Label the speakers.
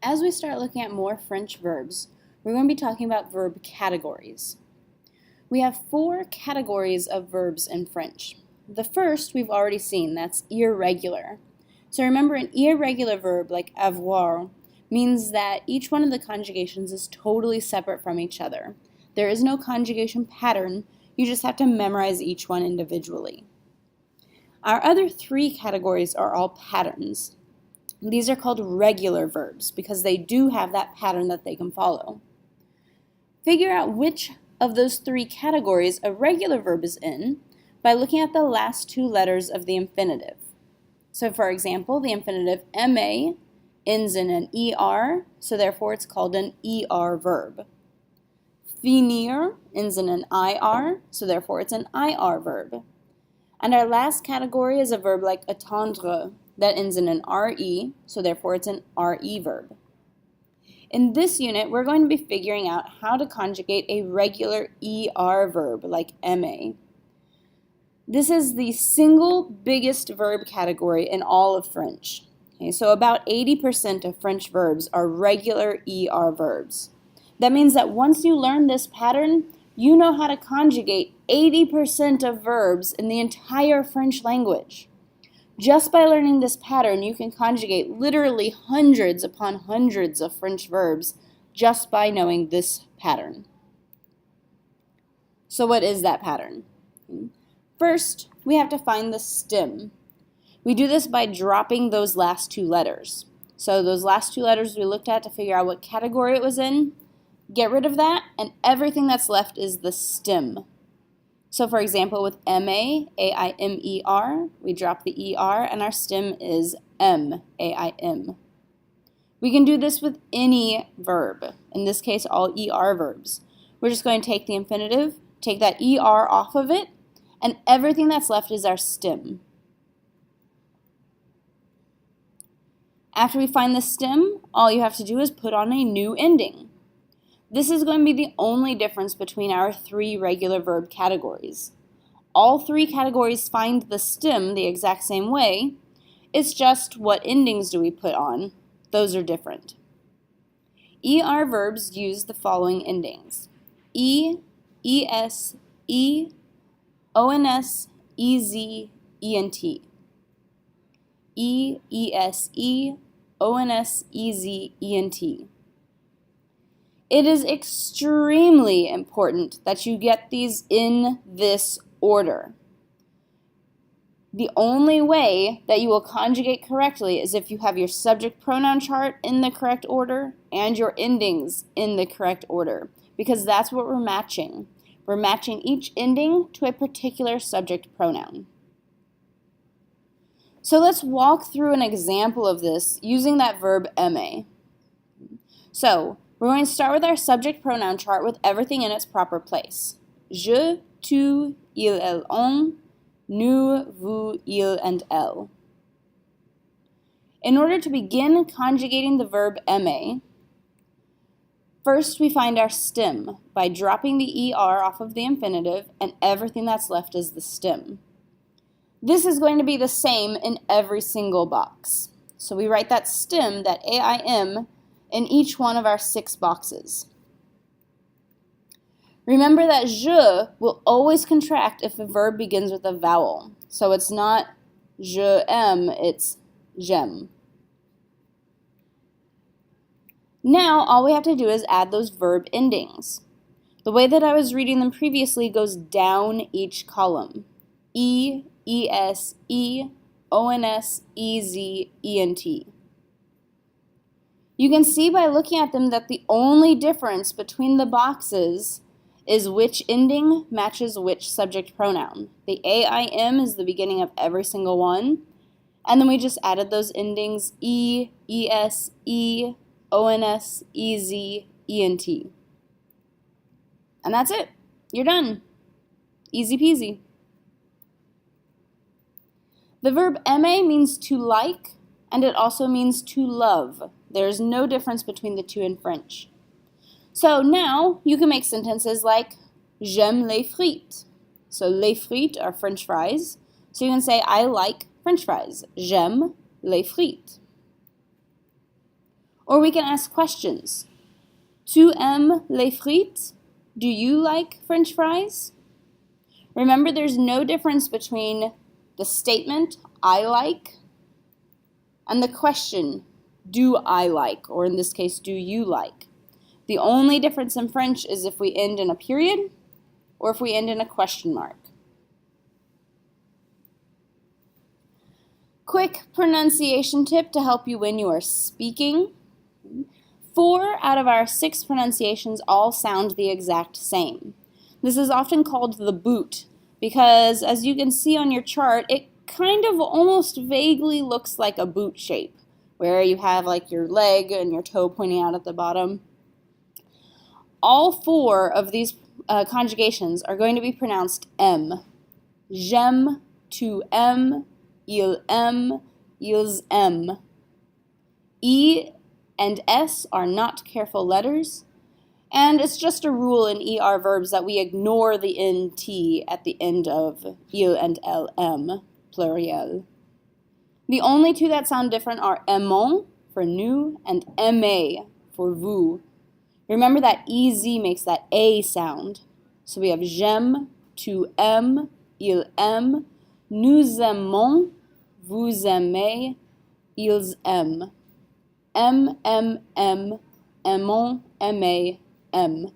Speaker 1: As we start looking at more French verbs, we're going to be talking about verb categories. We have 4 categories of verbs in French. The first we've already seen, that's irregular. So remember, an irregular verb like avoir means that each one of the conjugations is totally separate from each other. There is no conjugation pattern, you just have to memorize each one individually. Our other 3 categories are all patterns. These are called regular verbs because they do have that pattern that they can follow. Figure out which of those 3 categories a regular verb is in by looking at the last 2 letters of the infinitive. So for example, the infinitive aimer ends in an ER, so therefore it's called an ER verb. Finir ends in an IR, so therefore it's an IR verb. And our last category is a verb like attendre that ends in an RE, so therefore it's an RE verb. In this unit, we're going to be figuring out how to conjugate a regular ER verb like aimer. This is the single biggest verb category in all of French. Okay, so about 80% of French verbs are regular ER verbs. That means that once you learn this pattern, you know how to conjugate 80% of verbs in the entire French language. Just by learning this pattern, you can conjugate literally hundreds upon hundreds of French verbs just by knowing this pattern. So what is that pattern? First, we have to find the stem. We do this by dropping those last 2 letters. So those last 2 letters we looked at to figure out what category it was in. Get rid of that, and everything that's left is the stem. So for example, with aimer, A-I-M-E-R, we drop the ER, and our stem is M, A-I-M. We can do this with any verb, in this case all ER verbs. We're just going to take the infinitive, take that ER off of it, and everything that's left is our stem. After we find the stem, all you have to do is put on a new ending. This is going to be the only difference between our 3 regular verb categories. All 3 categories find the stem the exact same way. It's just what endings do we put on. Those are different. ER verbs use the following endings: E, ES, E, ONS, EZ, ENT. E, ES, E, ONS, EZ, ENT. It is extremely important that you get these in this order. The only way that you will conjugate correctly is if you have your subject pronoun chart in the correct order and your endings in the correct order, because that's what we're matching. We're matching each ending to a particular subject pronoun. So let's walk through an example of this using that verb aimer. So we're going to start with our subject pronoun chart with everything in its proper place. Je, tu, il, elle, on, nous, vous, il, and elle. In order to begin conjugating the verb aimer, first we find our stem by dropping the ER off of the infinitive, and everything that's left is the stem. This is going to be the same in every single box. So we write that stem, that AIM, in each one of our 6 boxes. Remember that je will always contract if a verb begins with a vowel. So it's not je aime, it's j'aime. Now all we have to do is add those verb endings. The way that I was reading them previously goes down each column. E, ES, E, ONS, EZ, ENT. You can see by looking at them that the only difference between the boxes is which ending matches which subject pronoun. The AIM is the beginning of every single one, and then we just added those endings E, ES, E, ONS, EZ, ENT. And that's it. You're done. Easy peasy. The verb aimer means to like, and it also means to love. There's no difference between the 2 in French. So now you can make sentences like j'aime les frites. So les frites are French fries. So you can say I like French fries. J'aime les frites. Or we can ask questions. Tu aimes les frites? Do you like French fries? Remember, there's no difference between the statement, I like, and the question, do I like, or in this case, do you like? The only difference in French is if we end in a period or if we end in a question mark. Quick pronunciation tip to help you when you are speaking. 4 out of our 6 pronunciations all sound the exact same. This is often called the boot because, as you can see on your chart, it kind of almost vaguely looks like a boot shape, where you have like your leg and your toe pointing out at the bottom. All 4 of these conjugations are going to be pronounced M. J'aime, tu aimes, il aime, ils aiment. E and S are not careful letters, and it's just a rule in ER verbs that we ignore the NT at the end of il and LM, pluriel. The only 2 that sound different are aimons for nous and aimer for vous. Remember that EZ makes that A sound. So we have j'aime, tu aimes, il aime, nous aimons, vous aimez, ils aiment. M, aimons, aimer, aime.